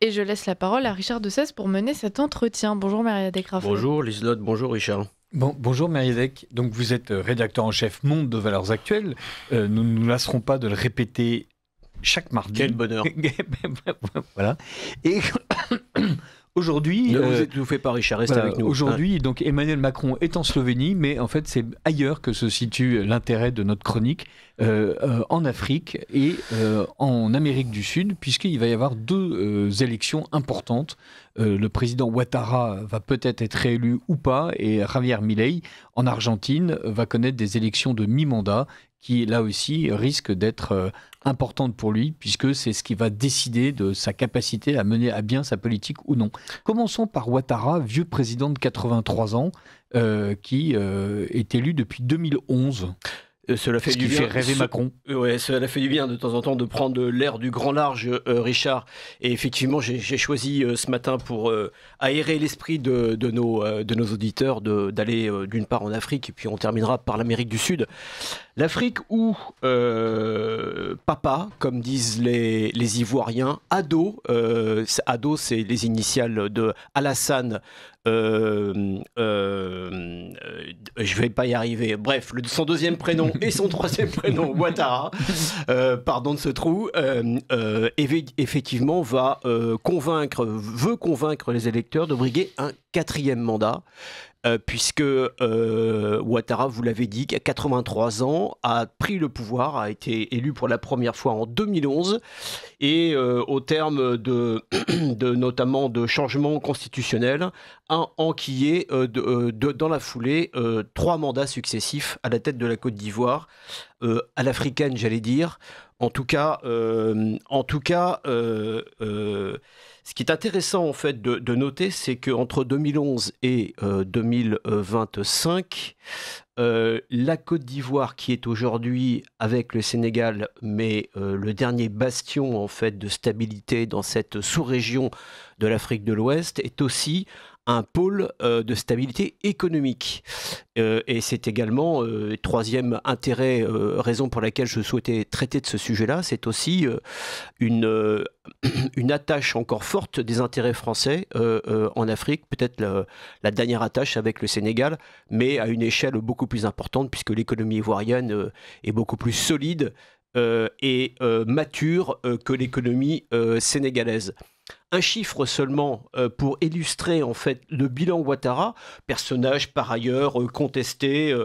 Et je laisse la parole à Richard Dessès pour mener cet entretien. Bonjour Mariadec Raffaele. Bonjour Liselotte, bonjour Richard. Bonjour Mariadec, donc vous êtes rédacteur en chef Monde de Valeurs Actuelles. Nous ne nous lasserons pas de le répéter chaque mardi. Quel bonheur. Voilà. Et aujourd'hui... Ne vous étouffez pas Richard, restez avec nous. Aujourd'hui, donc Emmanuel Macron est en Slovénie, mais en fait c'est ailleurs que se situe l'intérêt de notre chronique, en Afrique et en Amérique du Sud, puisqu'il va y avoir deux élections importantes. Le président Ouattara va peut-être être réélu ou pas, et Javier Milei, en Argentine, va connaître des élections de mi-mandat qui, là aussi, risquent d'être importantes pour lui, puisque c'est ce qui va décider de sa capacité à mener à bien sa politique ou non. Commençons par Ouattara, vieux président de 83 ans, qui est élu depuis 2011. Cela fait ce qui fait rêver Macron. Ouais, cela fait du bien de temps en temps de prendre l'air du grand large, Richard. Et effectivement, j'ai choisi ce matin pour aérer l'esprit de nos auditeurs d'aller d'une part en Afrique et puis on terminera par l'Amérique du Sud. L'Afrique où papa, comme disent les Ivoiriens, Ado, Ado c'est les initiales de Alassane. Je vais pas y arriver. Bref, son deuxième prénom et son troisième prénom, Ouattara, pardon de ce trou, effectivement veut convaincre les électeurs de briguer un quatrième mandat. Puisque Ouattara, vous l'avez dit, à 83 ans, a pris le pouvoir, a été élu pour la première fois en 2011, et au terme notamment de changements constitutionnels, a enquillé dans la foulée 3 mandats successifs à la tête de la Côte d'Ivoire, à l'africaine, j'allais dire. En tout cas, ce qui est intéressant en fait de noter, c'est qu'entre 2011 et 2025, la Côte d'Ivoire, qui est aujourd'hui avec le Sénégal, mais le dernier bastion en fait de stabilité dans cette sous-région de l'Afrique de l'Ouest, est aussi un pôle de stabilité économique. Et c'est également, troisième intérêt, raison pour laquelle je souhaitais traiter de ce sujet-là, c'est aussi une attache encore forte des intérêts français en Afrique, peut-être la dernière attache avec le Sénégal, mais à une échelle beaucoup plus importante, puisque l'économie ivoirienne est beaucoup plus solide et mature que l'économie sénégalaise. Un chiffre seulement pour illustrer en fait le bilan Ouattara, personnage par ailleurs contesté.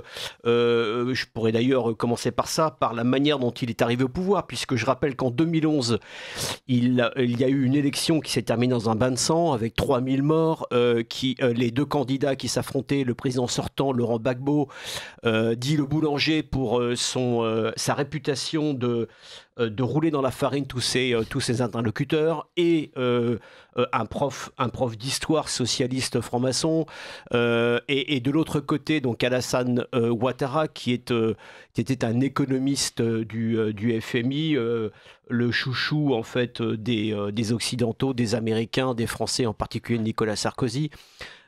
Je pourrais d'ailleurs commencer par ça, par la manière dont il est arrivé au pouvoir, puisque je rappelle qu'en 2011, il y a eu une élection qui s'est terminée dans un bain de sang avec 3000 morts, les deux candidats qui s'affrontaient, le président sortant Laurent Gbagbo, dit le boulanger pour sa réputation de rouler dans la farine tous ses interlocuteurs, et un prof d'histoire socialiste franc-maçon, et de l'autre côté donc Alassane Ouattara qui était un économiste du FMI, le chouchou en fait des Occidentaux, des Américains, des Français, en particulier de Nicolas Sarkozy.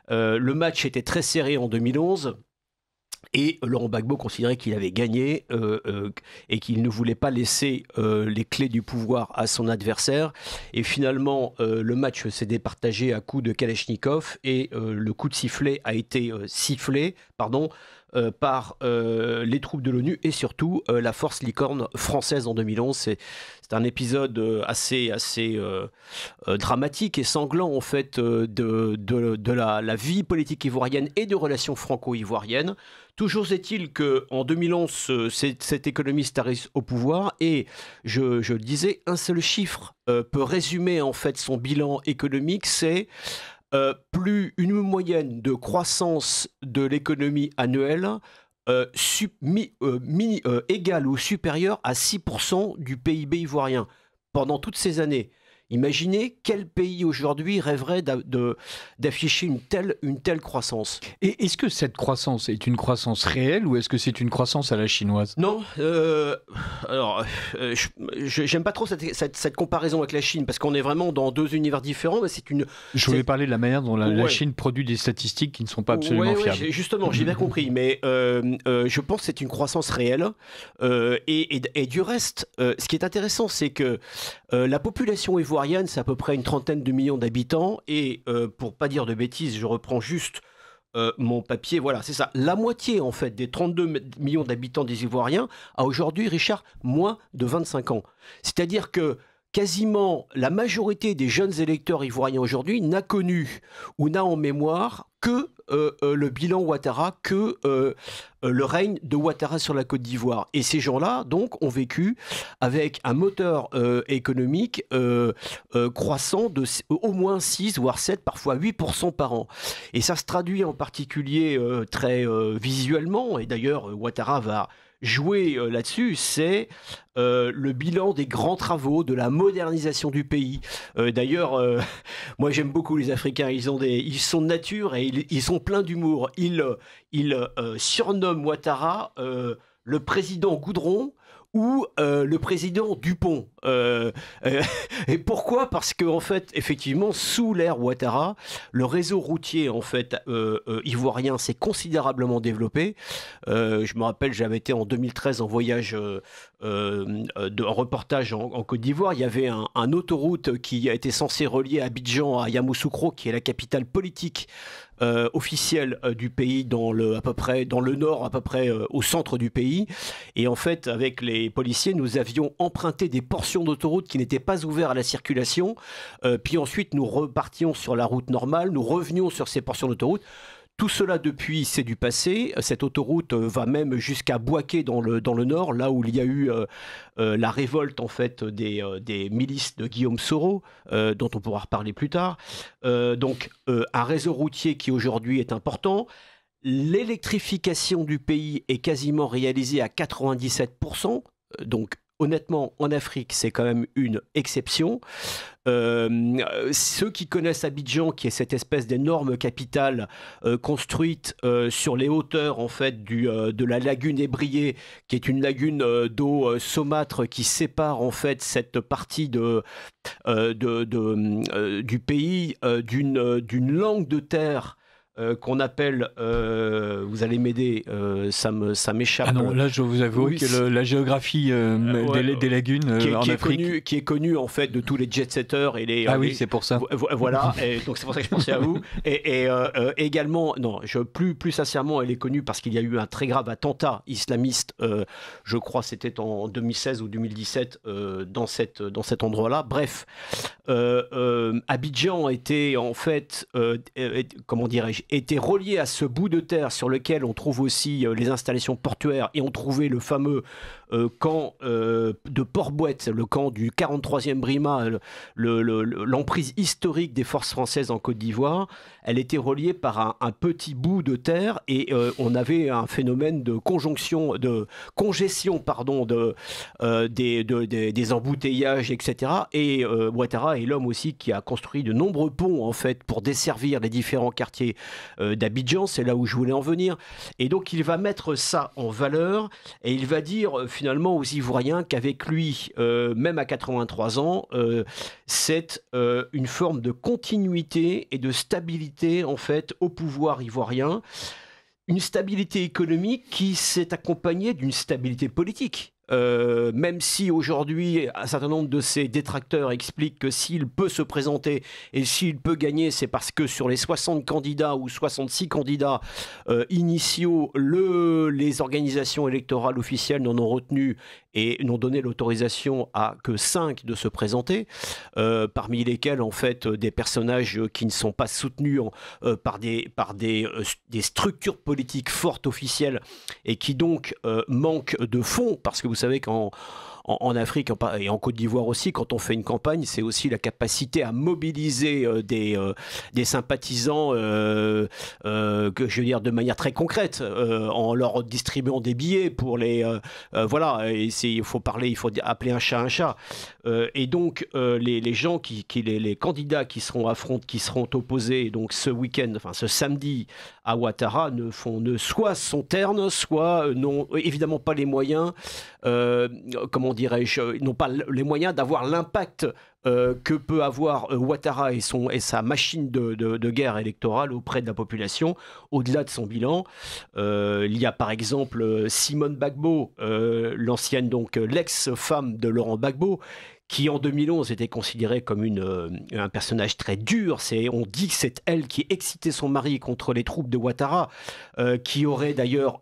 Le match était très serré en 2011. Et Laurent Gbagbo considérait qu'il avait gagné et qu'il ne voulait pas laisser les clés du pouvoir à son adversaire. Et finalement, le match s'est départagé à coups de Kalachnikov et le coup de sifflet a été sifflé par les troupes de l'ONU et surtout la force licorne française en 2011. C'est un épisode assez dramatique et sanglant en fait de la vie politique ivoirienne et de relations franco-ivoiriennes. Toujours est-il qu'en 2011, cet économiste arrive au pouvoir et, je le disais, un seul chiffre peut résumer en fait son bilan économique, c'est plus une moyenne de croissance de l'économie annuelle égale ou supérieure à 6% du PIB ivoirien pendant toutes ces années. Imaginez quel pays aujourd'hui rêverait d'afficher une telle croissance. Et est-ce que cette croissance est une croissance réelle ou est-ce que c'est une croissance à la chinoise ? Non, alors j'aime pas trop cette comparaison avec la Chine parce qu'on est vraiment dans deux univers différents. Mais je voulais parler de la manière dont la Chine produit des statistiques qui ne sont pas absolument fiables. Justement, j'ai bien compris, mais je pense que c'est une croissance réelle. Et du reste, ce qui est intéressant, c'est que la population ivoirienne ivoirienne, c'est à peu près une trentaine de millions d'habitants. Et pour pas dire de bêtises, je reprends juste mon papier. Voilà, c'est ça. La moitié, en fait, des 32 millions d'habitants des Ivoiriens a aujourd'hui, Richard, moins de 25 ans. C'est-à-dire que quasiment la majorité des jeunes électeurs ivoiriens aujourd'hui n'a connu ou n'a en mémoire que le bilan Ouattara, que le règne de Ouattara sur la Côte d'Ivoire. Et ces gens-là, donc, ont vécu avec un moteur économique croissant de au moins 6, voire 7, parfois 8% par an. Et ça se traduit en particulier très visuellement, et d'ailleurs, Ouattara va jouer là-dessus, c'est le bilan des grands travaux, de la modernisation du pays. D'ailleurs, moi j'aime beaucoup les Africains, ils sont de nature et ils sont pleins d'humour. Ils surnomment Ouattara le président Goudron ou le président Dupont. Et pourquoi ? Parce qu'en fait, effectivement, sous l'ère Ouattara, le réseau routier en fait ivoirien s'est considérablement développé. Je me rappelle, j'avais été en 2013 en voyage en reportage en Côte d'Ivoire. Il y avait un autoroute qui a été censé relier Abidjan à Yamoussoukro, qui est la capitale politique officielle du pays, à peu près dans le nord, à peu près au centre du pays. Et en fait, avec les policiers, nous avions emprunté des portions d'autoroute qui n'étaient pas ouvertes à la circulation. Puis ensuite, nous repartions sur la route normale, nous revenions sur ces portions d'autoroute. Tout cela depuis, c'est du passé. Cette autoroute va même jusqu'à Bouaké dans le nord, là où il y a eu la révolte en fait des milices de Guillaume Soro, dont on pourra reparler plus tard. Donc un réseau routier qui aujourd'hui est important. L'électrification du pays est quasiment réalisée à 97%. Donc honnêtement, en Afrique, c'est quand même une exception. Ceux qui connaissent Abidjan, qui est cette espèce d'énorme capitale construite sur les hauteurs en fait de la lagune Ébriée, qui est une lagune d'eau saumâtre qui sépare en fait cette partie du pays d'une langue de terre qu'on appelle, vous allez m'aider, ça m'échappe. Ah non, là je vous avoue que la géographie des lagunes en Afrique... qui est connue en fait de tous les jet-setters et les... oui, c'est pour ça. Voilà, et donc c'est pour ça que je pensais à vous. Et également, non, plus sincèrement, elle est connue parce qu'il y a eu un très grave attentat islamiste, je crois c'était en 2016 ou 2017, dans cet endroit-là. Bref, Abidjan était en fait, comment dirais-je, était relié à ce bout de terre sur lequel on trouve aussi les installations portuaires, et on trouvait le fameux camp de Port-Bouette, le camp du 43e Brima, l'emprise historique des forces françaises en Côte d'Ivoire. Elle était reliée par un petit bout de terre, et on avait un phénomène de congestion, des embouteillages, etc. Et Ouattara est l'homme aussi qui a construit de nombreux ponts en fait pour desservir les différents quartiers d'Abidjan. C'est là où je voulais en venir. Et donc il va mettre ça en valeur, et il va dire finalement aux Ivoiriens qu'avec lui, même à 83 ans, c'est une forme de continuité et de stabilité en fait au pouvoir ivoirien. Une stabilité économique qui s'est accompagnée d'une stabilité politique. Même si aujourd'hui un certain nombre de ses détracteurs expliquent que s'il peut se présenter et s'il peut gagner, c'est parce que sur les 60 candidats ou 66 candidats initiaux, les organisations électorales officielles n'en ont retenu et n'ont donné l'autorisation à que 5 de se présenter, parmi lesquels en fait des personnages qui ne sont pas soutenus par des structures politiques fortes officielles, et qui donc manquent de fonds, parce que vous savez qu'en Afrique et en Côte d'Ivoire aussi, quand on fait une campagne, c'est aussi la capacité à mobiliser des sympathisants, que je veux dire de manière très concrète, en leur distribuant des billets pour les voilà. Et il faut appeler un chat un chat. Et donc les gens les candidats qui seront opposés donc ce week-end, enfin ce samedi à Ouattara, soit sont ternes, soit n'ont évidemment pas les moyens, comment dirais-je, ils n'ont pas les moyens d'avoir l'impact que peut avoir Ouattara et sa machine de guerre électorale auprès de la population, au-delà de son bilan. Il y a par exemple Simone Gbagbo, l'ancienne, donc l'ex-femme de Laurent Gbagbo, qui en 2011 était considérée comme un personnage très dur. On dit que c'est elle qui excitait son mari contre les troupes de Ouattara, qui aurait d'ailleurs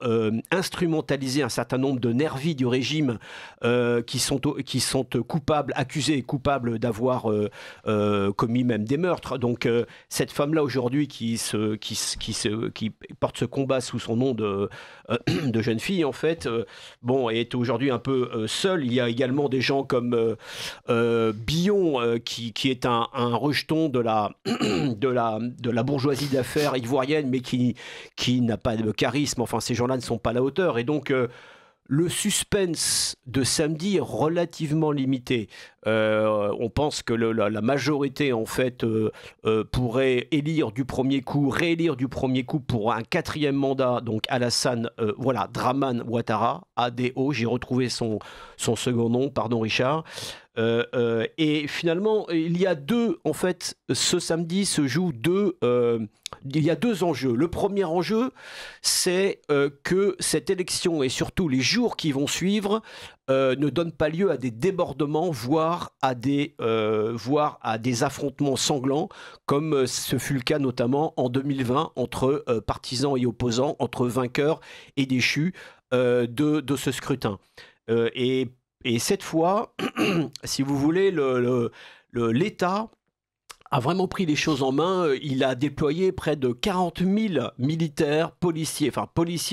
instrumentalisé un certain nombre de nervis du régime qui sont coupables, accusés et coupables d'avoir commis même des meurtres. Donc cette femme-là aujourd'hui qui porte ce combat sous son nom de jeune fille, en fait, est aujourd'hui un peu seule. Il y a également des gens comme Billon, qui est un rejeton de la bourgeoisie d'affaires ivoirienne, mais qui n'a pas de charisme. Enfin, ces gens-là ne sont pas à la hauteur. Et donc, le suspense de samedi est relativement limité. On pense que la majorité, en fait, pourrait élire du premier coup, réélire du premier coup pour un 4e mandat. Donc Alassane, Dramane Ouattara, ADO, j'ai retrouvé son second nom, pardon Richard. Et finalement, il y a ce samedi se jouent il y a 2 enjeux. Le premier enjeu, c'est que cette élection et surtout les jours qui vont suivre ne donnent pas lieu à des débordements, voire à des affrontements sanglants, comme ce fut le cas notamment en 2020 entre partisans et opposants, entre vainqueurs et déchus de ce scrutin. Et cette fois, si vous voulez, l'État a vraiment pris les choses en main. Il a déployé près de 40 000 militaires, policiers,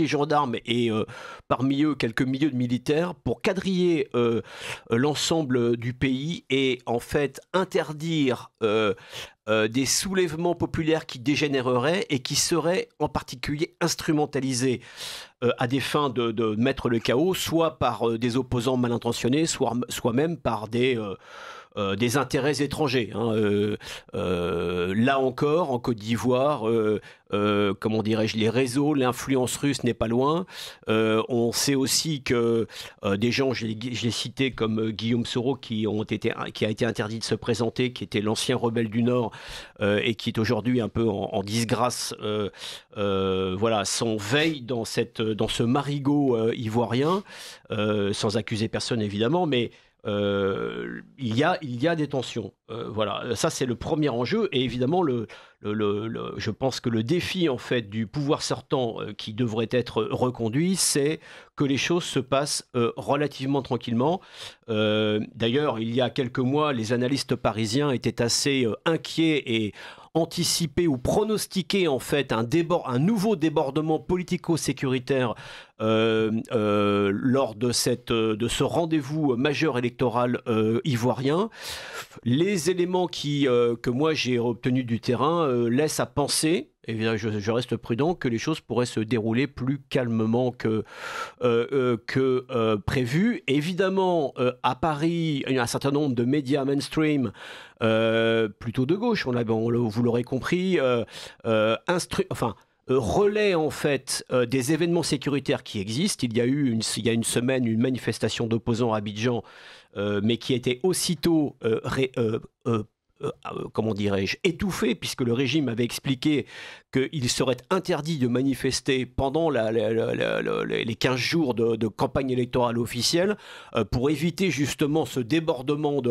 gendarmes et parmi eux quelques milliers de militaires pour quadriller l'ensemble du pays et en fait interdire des soulèvements populaires qui dégénéreraient et qui seraient en particulier instrumentalisés à des fins de mettre le chaos, soit par des opposants mal intentionnés, soit même par des intérêts étrangers. Là encore, en Côte d'Ivoire, comment dirais-je, les réseaux, l'influence russe n'est pas loin. On sait aussi que des gens, je l'ai cité comme Guillaume Soro, qui a été interdit de se présenter, qui était l'ancien rebelle du Nord et qui est aujourd'hui un peu en disgrâce, s'en veille dans ce marigot ivoirien, sans accuser personne évidemment, mais il y a des tensions. Ça c'est le premier enjeu et évidemment je pense que le défi en fait du pouvoir sortant qui devrait être reconduit, c'est que les choses se passent relativement tranquillement. D'ailleurs, il y a quelques mois, les analystes parisiens étaient assez inquiets et anticiper ou pronostiquer en fait un nouveau débordement politico-sécuritaire lors de ce rendez-vous majeur électoral ivoirien. Les éléments que moi j'ai obtenus du terrain laissent à penser, et je reste prudent, que les choses pourraient se dérouler plus calmement que prévu. Évidemment, à Paris, il y a un certain nombre de médias mainstream, plutôt de gauche, vous l'aurez compris, relaie en fait des événements sécuritaires qui existent. Il y a eu il y a une semaine une manifestation d'opposants à Abidjan, mais qui était aussitôt comment dirais-je, étouffé, puisque le régime avait expliqué qu'il serait interdit de manifester pendant les 15 jours de campagne électorale officielle pour éviter justement ce débordement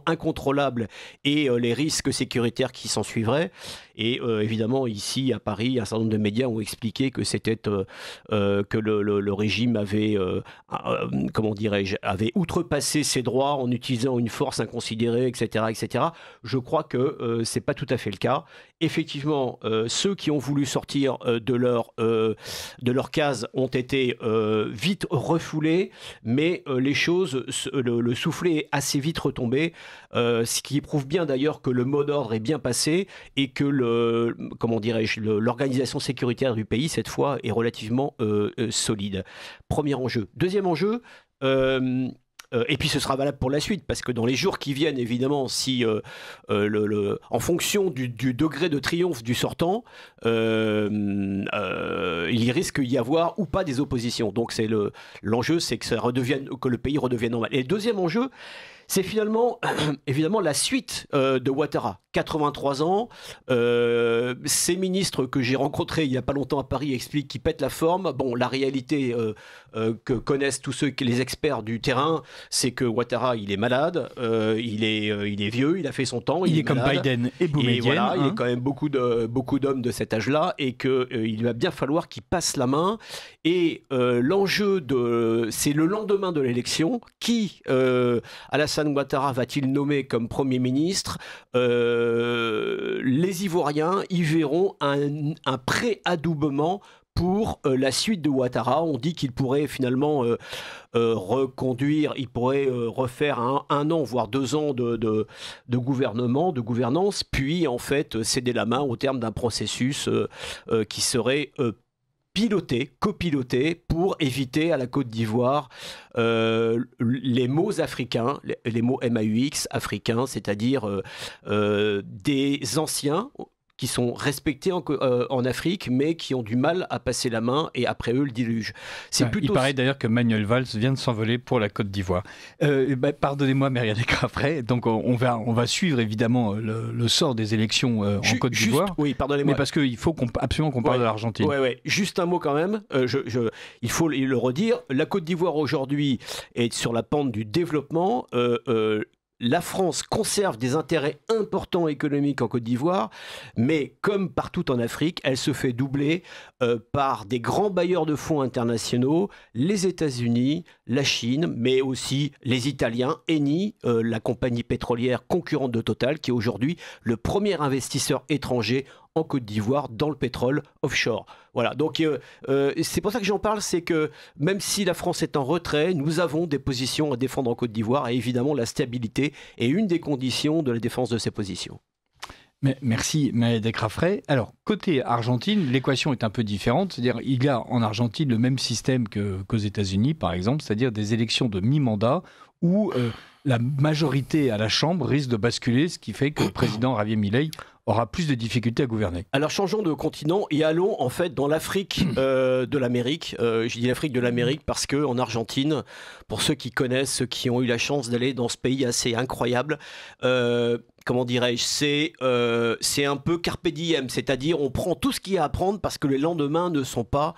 incontrôlable et les risques sécuritaires qui s'en suivraient. Et évidemment, ici, à Paris, un certain nombre de médias ont expliqué que c'était que le régime avait, comment dirais-je, avait outrepassé ses droits en utilisant une force inconsidérée, etc., etc. Je crois que c'est pas tout à fait le cas. Effectivement, ceux qui ont voulu sortir de leur case ont été vite refoulés, mais les choses, le soufflet est assez vite retombé, ce qui prouve bien d'ailleurs que le mot d'ordre est bien passé et que comment dirais-je, l'organisation sécuritaire du pays, cette fois, est relativement solide. Premier enjeu. Deuxième enjeu, et puis ce sera valable pour la suite, parce que dans les jours qui viennent, évidemment, si en fonction du degré de triomphe du sortant, il risque d'y avoir ou pas des oppositions. Donc l'enjeu, c'est que le pays redevienne normal. Et le deuxième enjeu, c'est finalement, évidemment, la suite de Ouattara, 83 ans. Ces ministres que j'ai rencontrés il n'y a pas longtemps à Paris expliquent qu'ils pètent la forme. Bon, la réalité que connaissent tous les experts du terrain, c'est que Ouattara, il est malade, il est vieux, il a fait son temps. Il est comme malade. Biden et Boumedienne. Et voilà, il y a quand même beaucoup d'hommes de cet âge-là et qu'il va bien falloir qu'il passe la main. Et l'enjeu, c'est le lendemain de l'élection. Qui Alassane Ouattara va-t-il nommer comme Premier ministre? Les Ivoiriens y verront un pré-adoubement pour la suite de Ouattara. On dit qu'il pourrait finalement reconduire, il pourrait refaire un an, voire 2 ans de gouvernement, de gouvernance, puis en fait céder la main au terme d'un processus qui serait copiloté pour éviter à la Côte d'Ivoire les mots africains, les mots MAUX africains, c'est-à-dire des anciens qui sont respectés en Afrique, mais qui ont du mal à passer la main, et après eux, le déluge. Il paraît d'ailleurs que Manuel Valls vient de s'envoler pour la Côte d'Ivoire. Pardonnez-moi, Myriam Descraffray, donc on va suivre évidemment le sort des élections en Côte d'Ivoire. Oui, pardonnez-moi. Mais parce qu'il faut absolument qu'on parle de l'Argentine. Oui. Juste un mot quand même, il faut le redire, la Côte d'Ivoire aujourd'hui est sur la pente du développement. La France conserve des intérêts importants économiques en Côte d'Ivoire, mais comme partout en Afrique, elle se fait doubler par des grands bailleurs de fonds internationaux, les États-Unis, la Chine, mais aussi les Italiens, Eni, la compagnie pétrolière concurrente de Total, qui est aujourd'hui le premier investisseur étranger en Côte d'Ivoire dans le pétrole offshore. Voilà, donc c'est pour ça que j'en parle, c'est que même si la France est en retrait, nous avons des positions à défendre en Côte d'Ivoire, et évidemment la stabilité est une des conditions de la défense de ces positions. Merci Myriam Descraffray. Alors, côté Argentine, l'équation est un peu différente. C'est-à-dire il y a en Argentine le même système qu'aux États-Unis, par exemple, c'est-à-dire des élections de mi-mandat où la majorité à la Chambre risque de basculer, ce qui fait que le président Javier Milei aura plus de difficultés à gouverner. Alors changeons de continent et allons en fait dans l'Afrique de l'Amérique. Je dis l'Afrique de l'Amérique parce qu'en Argentine, pour ceux qui connaissent, ceux qui ont eu la chance d'aller dans ce pays assez incroyable, comment dirais-je, c'est un peu carpe diem, c'est-à-dire on prend tout ce qu'il y a à prendre parce que les lendemains ne sont pas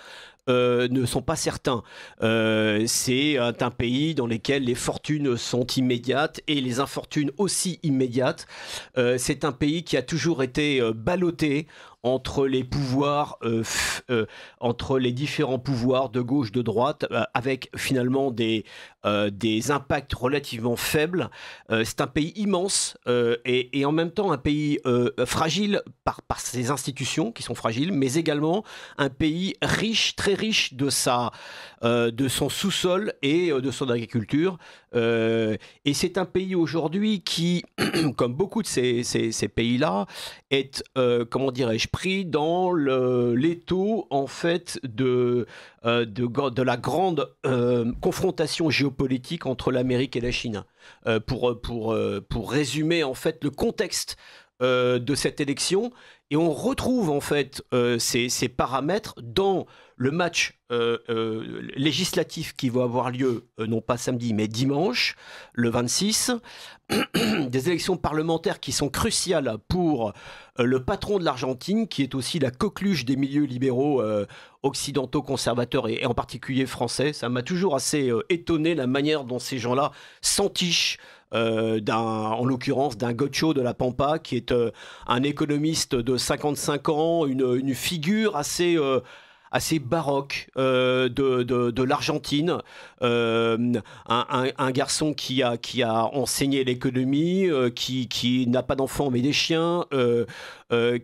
certains. C'est un pays dans lequel les fortunes sont immédiates et les infortunes aussi immédiates. C'est un pays qui a toujours été ballotté entre les pouvoirs, entre les différents pouvoirs de gauche, de droite, avec finalement des impacts relativement faibles. C'est un pays immense et en même temps un pays fragile par ses institutions qui sont fragiles, mais également un pays riche, très riche de son sous-sol et de son agriculture. Et c'est un pays aujourd'hui qui, comme beaucoup de ces pays-là, est, comment dirais-je, pris dans l'étau en fait de la grande confrontation géopolitique entre l'Amérique et la Chine. Pour résumer en fait le contexte de cette élection, et on retrouve en fait ces paramètres dans le match législatif qui va avoir lieu non pas samedi mais dimanche, le 26, des élections parlementaires qui sont cruciales pour le patron de l'Argentine, qui est aussi la coqueluche des milieux libéraux occidentaux conservateurs et en particulier français. Ça m'a toujours assez étonné la manière dont ces gens-là s'entichent en l'occurrence d'un Gaucho de la Pampa, qui est un économiste de 55 ans, une figure assez baroque de l'Argentine, un garçon qui a enseigné l'économie, qui n'a pas d'enfants mais des chiens,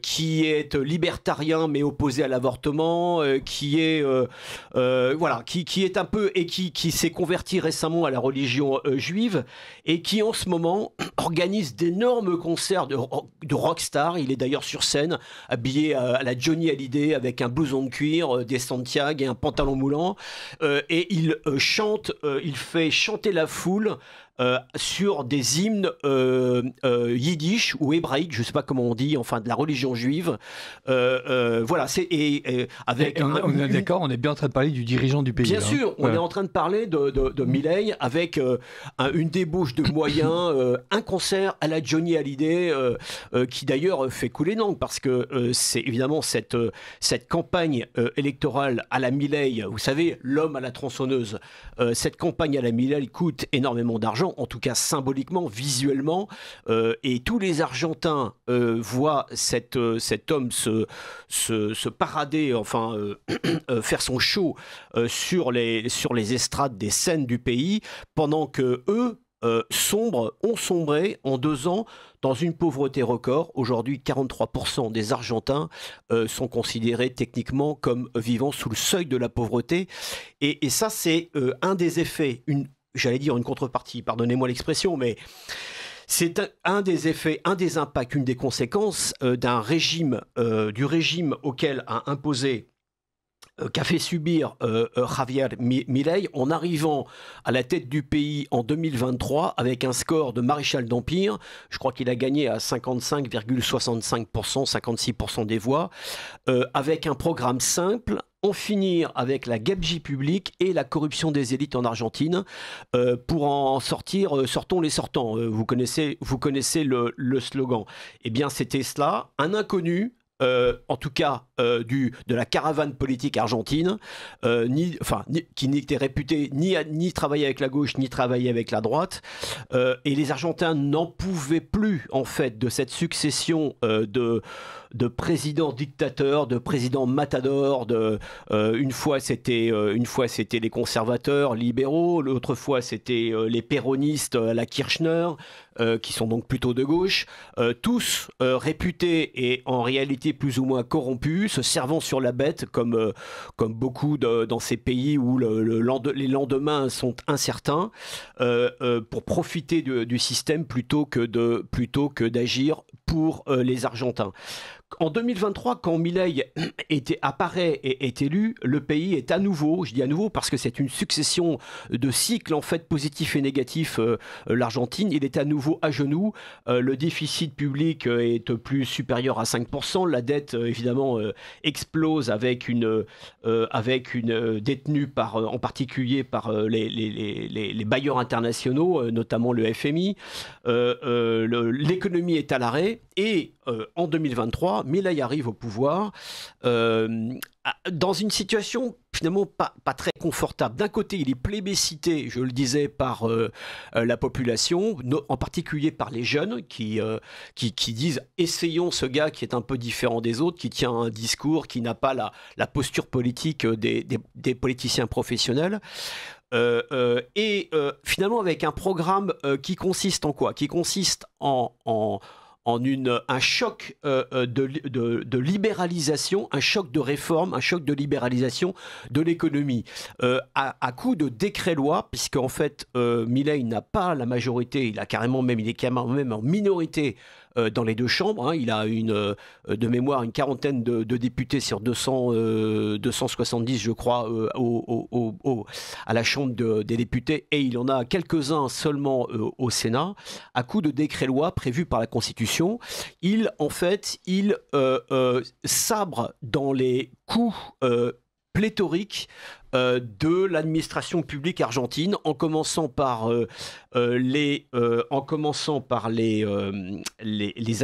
qui est libertarien mais opposé à l'avortement, qui est un peu et qui s'est converti récemment à la religion juive et qui en ce moment organise d'énormes concerts de rockstar. Il est d'ailleurs sur scène habillé à la Johnny Hallyday avec un blouson de cuir, des Santiago et un pantalon moulant, et il fait chanter la foule sur des hymnes yiddish ou hébraïques, je ne sais pas comment on dit, enfin de la religion juive. Voilà, avec on est d'accord, on est bien en train de parler du dirigeant du pays. Bien sûr, on est en train de parler de Milei avec une débauche de moyens, un concert à la Johnny Hallyday, qui d'ailleurs fait couler l'encre, parce que c'est évidemment cette campagne électorale à la Milei, vous savez, l'homme à la tronçonneuse, cette campagne à la Milei coûte énormément d'argent, en tout cas symboliquement, visuellement, et tous les Argentins voient cet homme se parader, enfin faire son show sur les estrades des scènes du pays, pendant que eux ont sombré en 2 ans dans une pauvreté record. Aujourd'hui, 43% des Argentins sont considérés techniquement comme vivant sous le seuil de la pauvreté. Et ça, c'est un des effets, j'allais dire une contrepartie, pardonnez-moi l'expression, mais c'est un des effets, un des impacts, une des conséquences du régime auquel a imposé qu'a fait subir Javier Milei en arrivant à la tête du pays en 2023 avec un score de maréchal d'Empire. Je crois qu'il a gagné à 55,65%, 56% des voix, avec un programme simple: en finir avec la gabegie publique et la corruption des élites en Argentine. Pour en sortir, sortons les sortants. Vous connaissez le slogan. Eh bien, c'était cela, un inconnu. En tout cas de la caravane politique argentine, qui n'était réputée ni travailler avec la gauche ni travailler avec la droite, et les Argentins n'en pouvaient plus en fait de cette succession de présidents dictateurs, de présidents matadors. Une fois c'était les conservateurs libéraux, l'autre fois c'était les péronistes à la Kirchner, qui sont donc plutôt de gauche, tous réputés et en réalité plus ou moins corrompus, se servant sur la bête comme beaucoup dans ces pays où les lendemains sont incertains, pour profiter du système plutôt que d'agir pour les Argentins. En 2023, quand Milei apparaît et est élu, le pays est à nouveau, je dis à nouveau parce que c'est une succession de cycles en fait positifs et négatifs, l'Argentine, il est à nouveau à genoux, le déficit public est plus supérieur à 5%, la dette évidemment explose avec une détenue en particulier par les bailleurs internationaux, notamment le FMI, l'économie est à l'arrêt, et en 2023, Milei arrive au pouvoir dans une situation finalement pas très confortable. D'un côté, il est plébiscité, je le disais, par la population, en particulier par les jeunes qui disent « essayons ce gars qui est un peu différent des autres, qui tient un discours, qui n'a pas la posture politique des politiciens professionnels ». Finalement avec un programme qui consiste en quoi? Qui consiste en un choc de libéralisation, un choc de réforme, un choc de libéralisation de l'économie, à coup de décret-loi, puisqu'en fait Milei n'a pas la majorité, il est carrément même en minorité dans les 2 chambres, hein. Il a de mémoire une quarantaine de députés sur 270, je crois, à la Chambre des députés, et il en a quelques-uns seulement au Sénat. À coup de décret-loi prévu par la Constitution, il sabre dans les coûts pléthoriques de l'administration publique argentine, en commençant par les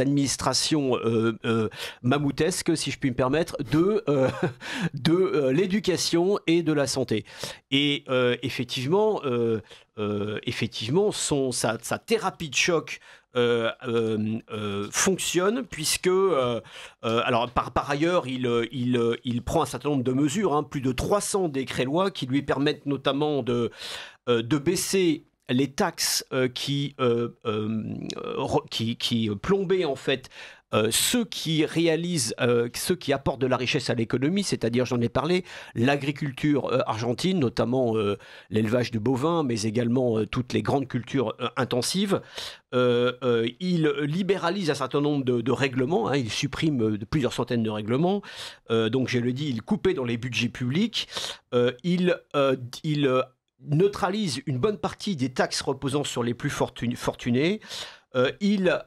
administrations mammouthesques, si je puis me permettre, de l'éducation et de la santé. Et effectivement, sa thérapie de choc fonctionne, puisque alors par ailleurs il prend un certain nombre de mesures, hein, plus de 300 décrets-lois qui lui permettent notamment de baisser les taxes qui plombaient en fait ceux qui apportent de la richesse à l'économie, c'est-à-dire, j'en ai parlé, l'agriculture argentine, notamment l'élevage de bovins, mais également toutes les grandes cultures intensives. Il libéralise un certain nombre de règlements, hein, il supprime plusieurs centaines de règlements, donc je le dis, il coupait dans les budgets publics, il neutralise une bonne partie des taxes reposant sur les plus fortunés. Il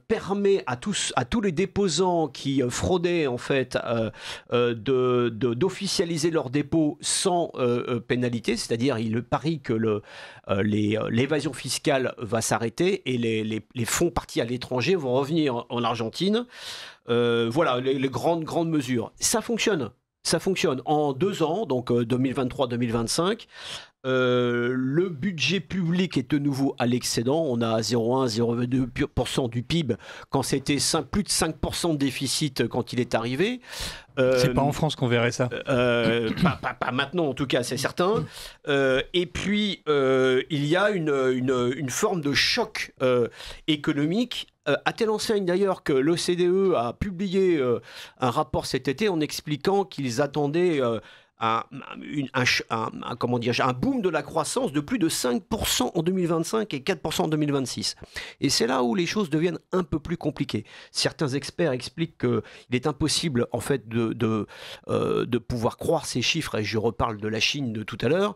permet à tous les déposants qui fraudaient en fait d'officialiser leurs dépôts sans pénalité, c'est-à-dire il parie que l'évasion fiscale va s'arrêter et les fonds partis à l'étranger vont revenir en Argentine. Voilà les grandes mesures. Ça fonctionne. En 2 ans, donc 2023-2025. Le budget public est de nouveau à l'excédent. On a 0,1-0,2% du PIB quand c'était plus de 5% de déficit quand il est arrivé. C'est pas en France qu'on verrait ça. Pas maintenant, en tout cas, c'est certain. Et puis, il y a une forme de choc économique. À telle enseigne d'ailleurs que l'OCDE a publié un rapport cet été en expliquant qu'ils attendaient un boom de la croissance de plus de 5% en 2025 et 4% en 2026. Et c'est là où les choses deviennent un peu plus compliquées. Certains experts expliquent qu'il est impossible en fait de pouvoir croire ces chiffres, et je reparle de la Chine de tout à l'heure,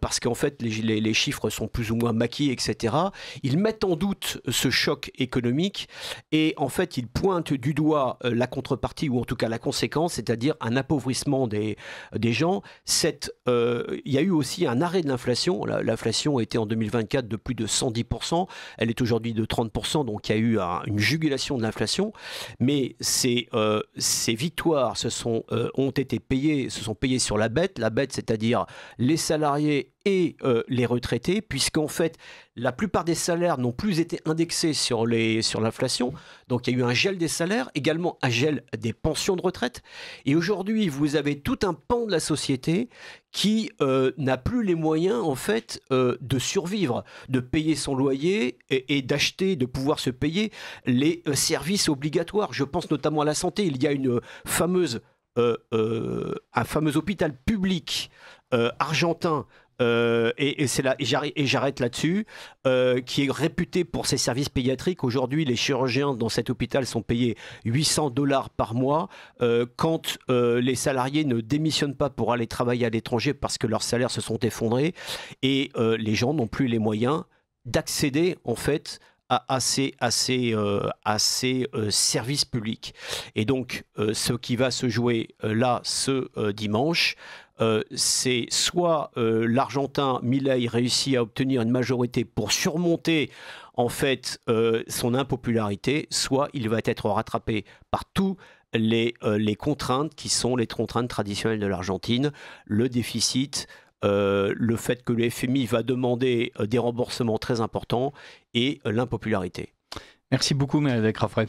parce qu'en fait les chiffres sont plus ou moins maquillés, etc. Ils mettent en doute ce choc économique et en fait ils pointent du doigt la contrepartie, ou en tout cas la conséquence, c'est-à-dire un appauvrissement des gens. Il y a eu aussi un arrêt de l'inflation. L'inflation était en 2024 de plus de 110%. Elle est aujourd'hui de 30%, donc il y a eu une jugulation de l'inflation. Mais ces victoires se sont payées sur la bête. La bête, c'est-à-dire les salariés et les retraités, puisqu'en fait, la plupart des salaires n'ont plus été indexés sur l'inflation. Donc, il y a eu un gel des salaires, également un gel des pensions de retraite. Et aujourd'hui, vous avez tout un pan de la société qui n'a plus les moyens, en fait, de survivre, de payer son loyer et d'acheter, de pouvoir se payer les services obligatoires. Je pense notamment à la santé. Il y a un fameux hôpital public argentin, et j'arrête là-dessus, qui est réputé pour ses services pédiatriques. Aujourd'hui, les chirurgiens dans cet hôpital sont payés $800 par mois quand les salariés ne démissionnent pas pour aller travailler à l'étranger parce que leurs salaires se sont effondrés, et les gens n'ont plus les moyens d'accéder en fait à ces services publics. Et donc, ce qui va se jouer là ce dimanche, c'est soit l'Argentin Milei réussit à obtenir une majorité pour surmonter en fait son impopularité, soit il va être rattrapé par tous les contraintes qui sont les contraintes traditionnelles de l'Argentine, le déficit, le fait que le FMI va demander des remboursements très importants et l'impopularité. Merci beaucoup, Mérédec Raffray.